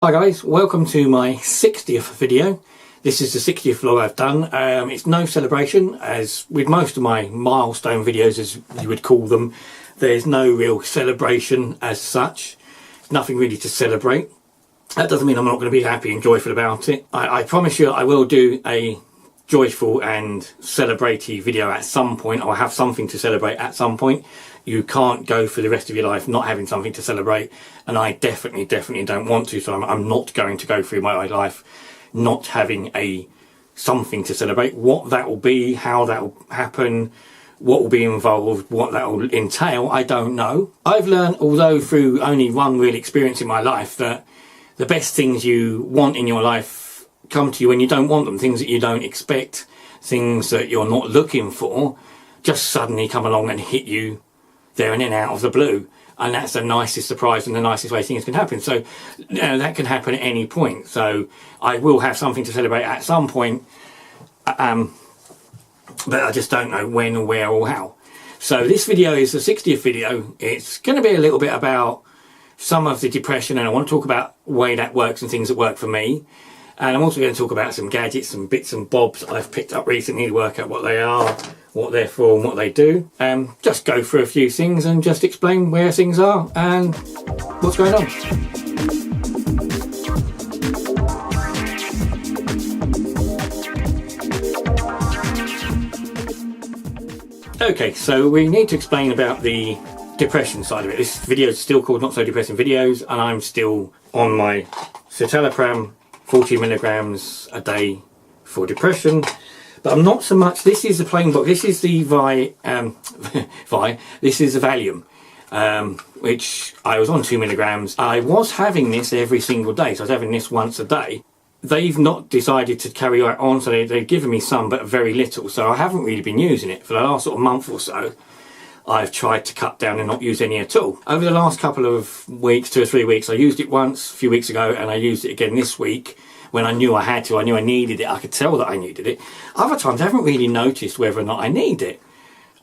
Hi guys, welcome to my 60th video. This is the 60th vlog I've done. It's no celebration, as with most of my milestone videos, as you would call them, there's no real celebration as such. Nothing really to celebrate. That doesn't mean I'm not going to be happy and joyful about it. I promise you I will do a joyful and celebratory video at some point. I'll have something to celebrate at some point. You can't go for the rest of your life not having something to celebrate, and I definitely don't want to, so I'm not going to go through my life not having something to celebrate. What that will be, how that will happen, what will be involved, what that will entail, I don't know. I've learned, although through only one real experience in my life, that the best things you want in your life come to you when you don't want them. Things that you don't expect, things that you're not looking for, just suddenly come along and hit you there and then out of the blue. And that's the nicest surprise and the nicest way things can happen. So, you know, that can happen at any point. So I will have something to celebrate at some point, but I just don't know when or where or how. So this video is the 60th video. It's going to be a little bit about some of the depression, and I want to talk about the way that works and things that work for me. And I'm also going to talk about some gadgets, some bits and bobs I've picked up recently to work out what they are, what they're for and what they do. Just go through a few things and just explain where things are and what's going on. Okay, so we need to explain about the depression side of it. This video is still called Not So Depressing Videos, and I'm still on my citalopram 40 milligrams a day for depression. But I'm not so much, this is the plain book, this is the this is the Valium, which I was on 2 milligrams. I was having this every single day, so I was having this once a day. They've not decided to carry it on, so they've given me some, but very little, so I haven't really been using it. For the last sort of month or so, I've tried to cut down and not use any at all. Over the last couple of weeks, 2 or 3 weeks, I used it once a few weeks ago, and I used it again this week when I knew I had to. I knew I needed it. I could tell that I needed it. Other times I haven't really noticed whether or not I need it.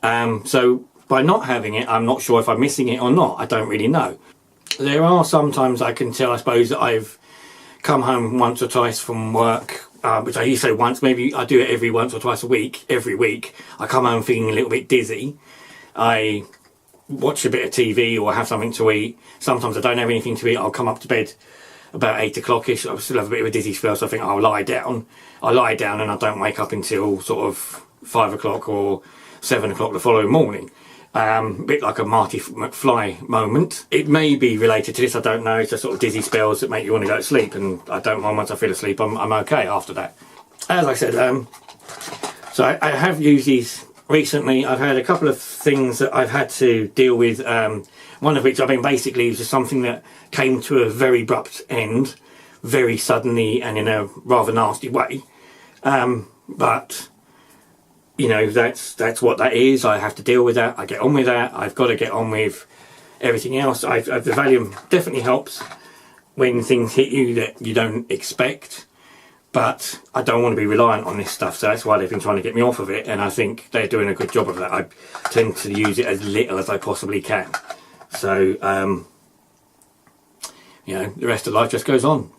So by not having it, I'm not sure if I'm missing it or not. I don't really know. There are sometimes I can tell, I suppose, that I've come home once or twice from work, which I used to say once, maybe I do it every once or twice a week, every week. I come home feeling a little bit dizzy. I watch a bit of TV or have something to eat. Sometimes I don't have anything to eat. I'll come up to bed about 8 o'clock-ish. I still have a bit of a dizzy spell, so I think I'll lie down. I lie down and I don't wake up until sort of 5 o'clock or 7 o'clock the following morning. A bit like a Marty McFly moment. It may be related to this, I don't know. It's just sort of dizzy spells that make you want to go to sleep, and I don't mind. Once I feel asleep, I'm okay after that. As I said, so I have used these recently. I've had a couple of things that I've had to deal with, one of which, I mean, basically is just something that came to a very abrupt end, very suddenly and in a rather nasty way. But, you know, that's what that is. I have to deal with that. I get on with that. I've got to get on with everything else. The Valium definitely helps when things hit you that you don't expect. But I don't want to be reliant on this stuff, so that's why they've been trying to get me off of it, and I think they're doing a good job of that. I tend to use it as little as I possibly can. So, you know, the rest of life just goes on.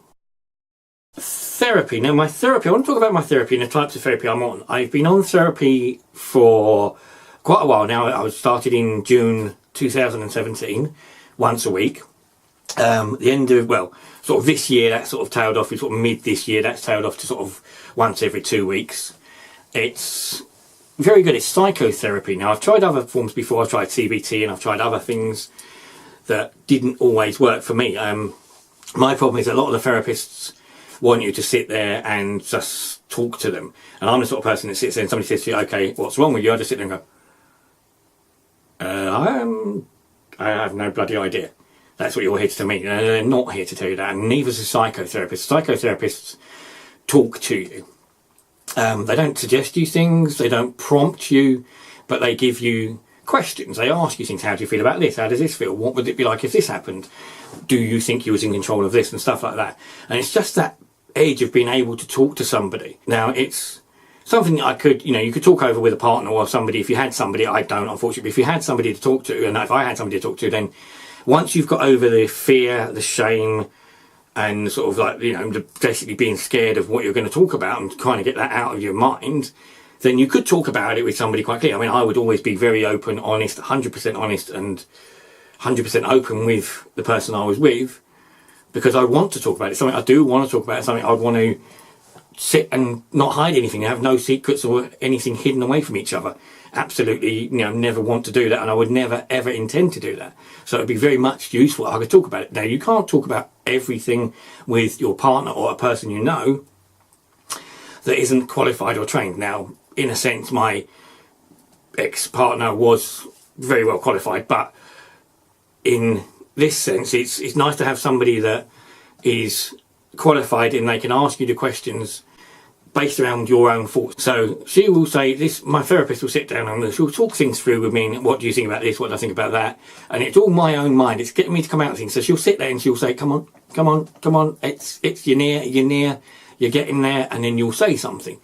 Therapy. Now, my therapy, I want to talk about my therapy and the types of therapy I'm on. I've been on therapy for quite a while now. I was started in June 2017, once a week. The end of, well, sort of this year, that sort of tailed off, sort of mid this year, that's tailed off to sort of once every 2 weeks. It's very good. It's psychotherapy. Now, I've tried other forms before. I've tried CBT and I've tried other things that didn't always work for me. My problem is a lot of the therapists want you to sit there and just talk to them. And I'm the sort of person that sits there and somebody says to you, okay, what's wrong with you? I just sit there and go, I have no bloody idea. That's what you're here to tell me. They're not here to tell you that, and neither is a psychotherapist. Psychotherapists talk to you. They don't suggest you things, they don't prompt you, but they give you questions. They ask you things. How do you feel about this? How does this feel? What would it be like if this happened? Do you think you was in control of this? And stuff like that. And it's just that edge of being able to talk to somebody. Now, it's something I could, you know, you could talk over with a partner or somebody. If you had somebody, I don't, unfortunately, if you had somebody to talk to, and if I had somebody to talk to, then once you've got over the fear, the shame, and sort of like, basically being scared of what you're going to talk about and trying to get that out of your mind, then you could talk about it with somebody quite clearly. I mean, I would always be very open, honest, 100% honest and 100% open with the person I was with, because I want to talk about it. Something I do want to talk about, something I'd want to sit and not hide anything, have no secrets or anything hidden away from each other. Absolutely, never want to do that, and I would never ever intend to do that. So it'd be very much useful. I could talk about it. Now, you can't talk about everything with your partner or a person you know that isn't qualified or trained. Now, in a sense, my ex-partner was very well qualified, but in this sense, it's nice to have somebody that is qualified and they can ask you the questions based around your own thoughts. So she will say this, my therapist will sit down and she'll talk things through with me. What do you think about this? What do I think about that? And it's all my own mind. It's getting me to come out with things. So she'll sit there and she'll say, come on. You're near, you're getting there. And then you'll say something.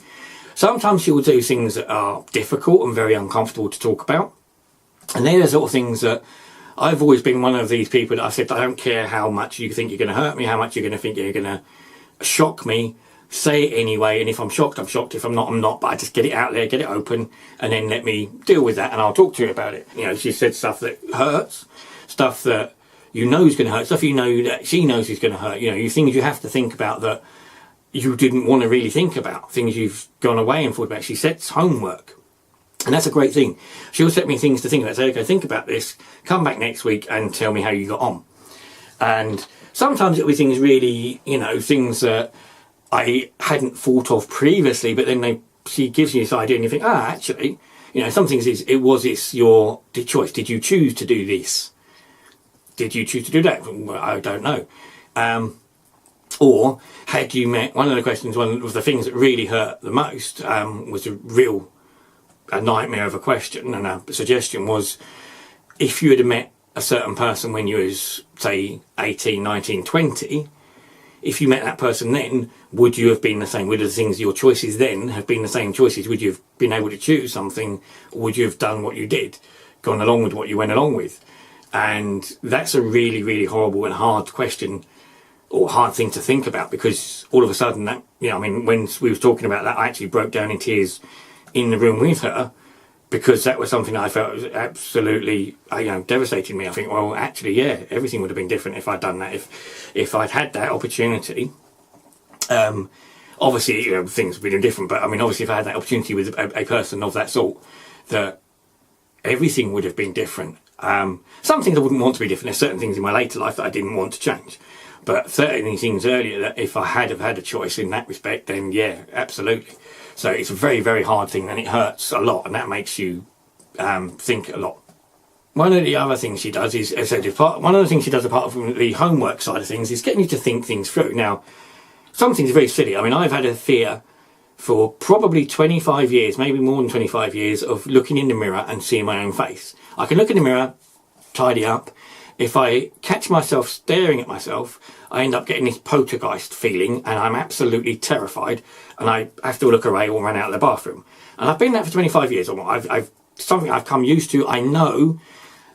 Sometimes she will do things that are difficult and very uncomfortable to talk about. And they're the sort of things that I've always been one of these people that I've said, I don't care how much you think you're going to hurt me, how much you're going to think you're going to shock me. Say it anyway, and if I'm shocked, I'm shocked. If I'm not, I'm not. But I just get it out there, get it open, and then let me deal with that, and I'll talk to you about it. She said stuff that hurts, stuff that is going to hurt, stuff that she knows is going to hurt. You things you have to think about that you didn't want to really think about, things you've gone away and thought about. She sets homework, and that's a great thing. She'll set me things to think about. Say, okay, think about this, come back next week and tell me how you got on. And sometimes it'll be things really, things that I hadn't thought of previously, but then she gives you this idea and you think, actually, some things it's your choice. Did you choose to do this? Did you choose to do that? Well, I don't know. Or had you met, one of the questions, one of the things that really hurt the most was a nightmare of a question, and a suggestion was, if you had met a certain person when you was, say, 18, 19, 20, if you met that person then, would you have been the same? Would the things, your choices then have been the same choices? Would you have been able to choose something? Or would you have done what you did, gone along with what you went along with? And that's a really, really horrible and hard question, or hard thing to think about, because all of a sudden that, when we were talking about that, I actually broke down in tears in the room with her, because that was something that I felt was absolutely, devastating me. I think, well, actually, yeah, everything would have been different if I'd done that. If I'd had that opportunity, obviously, things would have been different. But obviously, if I had that opportunity with a person of that sort, that everything would have been different. Some things I wouldn't want to be different. There's certain things in my later life that I didn't want to change. But certainly things earlier that if I had have had a choice in that respect, then yeah, absolutely. So it's a very, very hard thing, and it hurts a lot, and that makes you think a lot. One of the other things she does is, as I said, one of the things she does apart from the homework side of things is getting you to think things through. Now, some things are very silly. I've had a fear for probably 25 years, maybe more than 25 years, of looking in the mirror and seeing my own face. I can look in the mirror, tidy up. If I catch myself staring at myself, I end up getting this poltergeist feeling, and I'm absolutely terrified, and I have to look away or run out of the bathroom. And I've been that for 25 years or more. I've something I've come used to. I know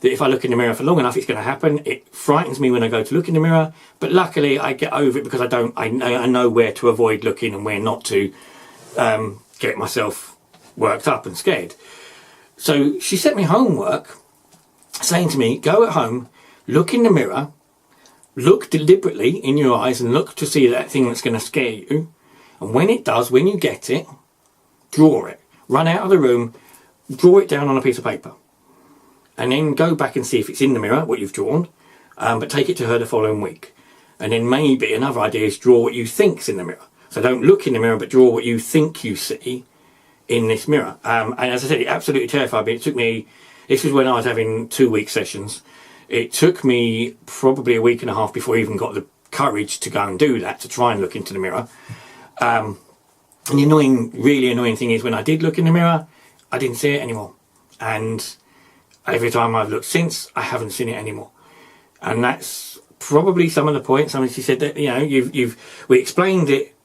that if I look in the mirror for long enough, it's going to happen. It frightens me when I go to look in the mirror, but luckily I get over it, because I know where to avoid looking and where not to get myself worked up and scared. So she set me homework saying to me, go at home, look in the mirror, look deliberately in your eyes and look to see that thing that's going to scare you. And when it does, when you get it, draw it. Run out of the room, draw it down on a piece of paper. And then go back and see if it's in the mirror, what you've drawn, but take it to her the following week. And then maybe another idea is draw what you think's in the mirror. So don't look in the mirror, but draw what you think you see in this mirror. And as I said, it absolutely terrified me. It took me, this was when I was having 2-week sessions. It took me probably a week and a half before I even got the courage to go and do that, to try and look into the mirror. And the really annoying thing is, when I did look in the mirror, I didn't see it anymore. And every time I've looked since, I haven't seen it anymore. And that's probably some of the points. She said that, we explained it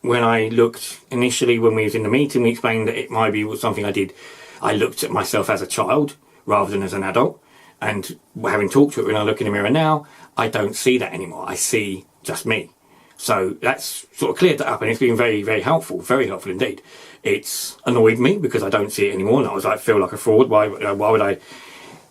when I looked initially, when we was in the meeting. We explained that it might be something I did. I looked at myself as a child rather than as an adult. And having talked to it, when I look in the mirror now, I don't see that anymore. I see just me. So that's sort of cleared that up, and it's been very, very helpful indeed. It's annoyed me because I don't see it anymore, and I was like, feel like a fraud. Why would I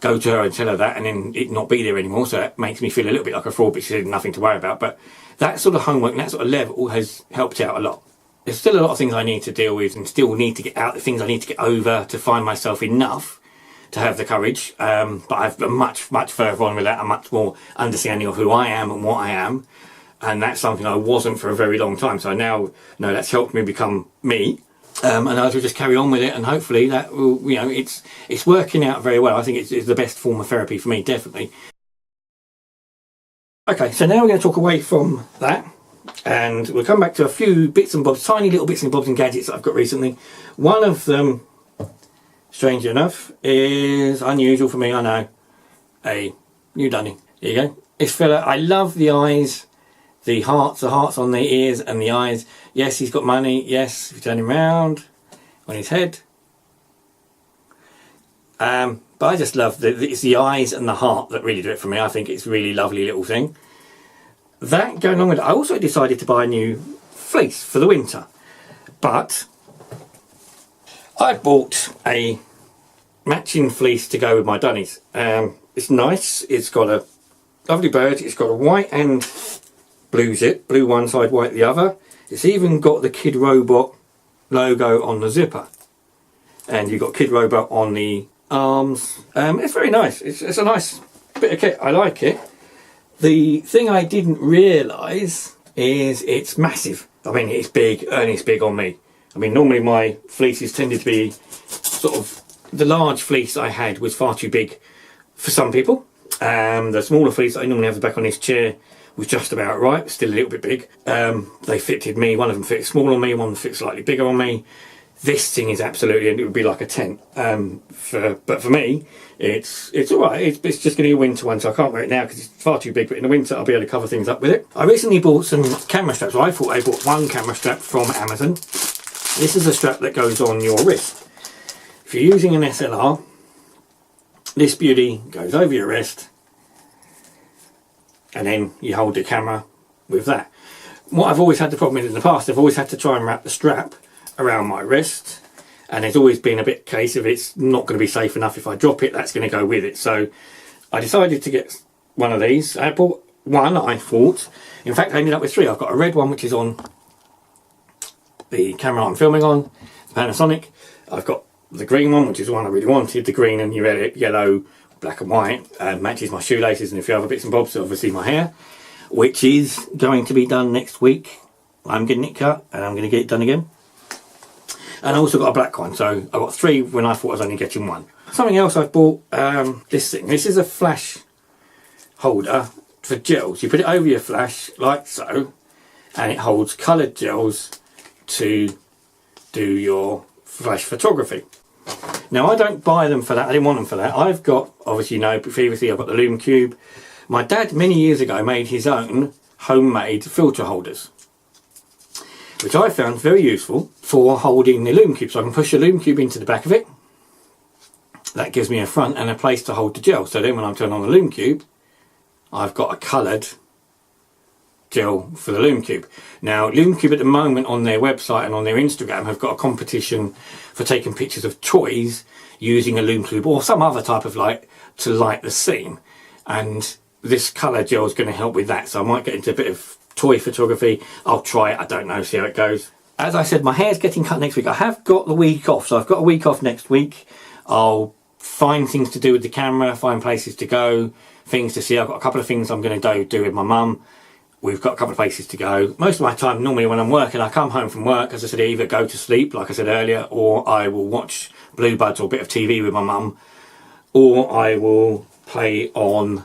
go to her and tell her that and then it not be there anymore? So that makes me feel a little bit like a fraud, but she said nothing to worry about. But that sort of homework and that sort of level has helped out a lot. There's still a lot of things I need to deal with and still need to get out, the things I need to get over to find myself enough to have the courage. But I've been much, much further on with that, a much more understanding of who I am and what I am. And that's something I wasn't for a very long time. So now, no, that's helped me become me. And I will just carry on with it, and hopefully that will, you know, it's working out very well. I think it's the best form of therapy for me, definitely. Okay, so now we're going to talk away from that, and we'll come back to a few bits and bobs, tiny little bits and bobs and gadgets that I've got recently. One of them, strangely enough, is unusual for me, I know, a new dunny. There you go. This fella, I love the eyes. The hearts on the ears and the eyes. Yes, he's got money. Yes, if you turn him round on his head. But I just love it's the eyes and the heart that really do it for me. I think it's a really lovely little thing. That going along with it, I also decided to buy a new fleece for the winter. But I bought a matching fleece to go with my dunnies. It's nice. It's got a lovely bird. It's got a white and blue zip, blue one side, white the other. It's even got the Kid Robot logo on the zipper, and you've got Kid Robot on the arms. It's very nice. It's a nice bit of kit. I like it. The thing I didn't realise is it's massive. I mean, it's big, and it's big on me. I mean, normally my fleeces tended to be sort of, the large fleece I had was far too big for some people. The smaller fleece I normally have back on this chair was just about right, still a little bit big. They fitted me. One of them fits small on me, one fits slightly bigger on me. This thing is absolutely, and it would be like a tent. But for me, it's all right. It's just going to be a winter one, so I can't wear it now because it's far too big. But in the winter, I'll be able to cover things up with it. I recently bought some camera straps. Well, I thought I bought one camera strap from Amazon. This is a strap that goes on your wrist. If you're using an SLR, this beauty goes over your wrist, and then you hold the camera with that. What I've always had the problem with in the past, I've always had to try and wrap the strap around my wrist, and there's always been a bit case of it's not going to be safe enough. If I drop it, that's going to go with it. So I decided to get one of these. I bought one, I thought. In fact, I ended up with three. I've got a red one, which is on the camera I'm filming on, the Panasonic. I've got the green one, which is the one I really wanted, the green and yellow, black and white, matches my shoelaces and a few other bits and bobs, obviously my hair, which is going to be done next week. I'm getting it cut and I'm going to get it done again. And I also got a black one, so I got three when I thought I was only getting one. Something else I've bought, this thing. This is a flash holder for gels. You put it over your flash like so, and it holds coloured gels to do your flash photography. Now, I don't buy them for that. I didn't want them for that. I've got, obviously you know, previously I've got the Lume Cube. My dad many years ago made his own homemade filter holders, which I found very useful for holding the Lume Cube. So I can push the Lume Cube into the back of it. That gives me a front and a place to hold the gel. So then when I turn on the Lume Cube, I've got a coloured gel for the Lume Cube. Now, Lume Cube at the moment on their website and on their Instagram have got a competition for taking pictures of toys using a Lume Cube or some other type of light to light the scene. And this colour gel is going to help with that. So I might get into a bit of toy photography. I'll try it. I don't know. See how it goes. As I said, my hair's getting cut next week. I have got the week off. So I've got a week off next week. I'll find things to do with the camera, find places to go, things to see. I've got a couple of things I'm going to do with my mum. We've got a couple of places to go. Most of my time, normally when I'm working, I come home from work, as I said, I either go to sleep, like I said earlier, or I will watch Blue Buds or a bit of TV with my mum, or I will play on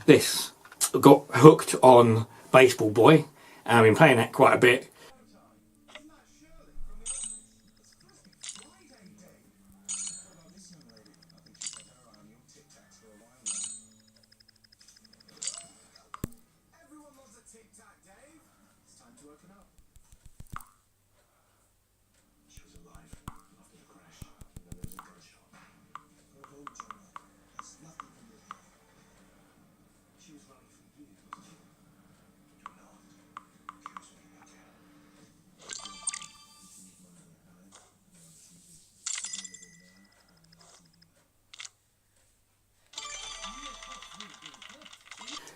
this. I got hooked on Baseball Boy, and I've been playing that quite a bit.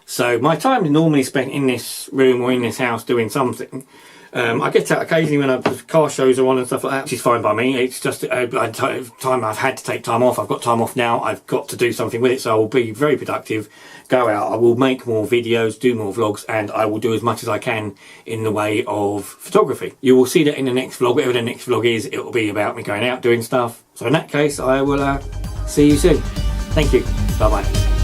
So my time is normally spent in this room or in this house doing something. I get out occasionally when car shows are on and stuff like that, which is fine by me. It's just time I've had to take time off. I've got time off now. I've got to do something with it, so I will be very productive. Go out. I will make more videos, do more vlogs, and I will do as much as I can in the way of photography. You will see that in the next vlog. Whatever the next vlog is, it will be about me going out doing stuff. So in that case, I will see you soon. Thank you. Bye bye.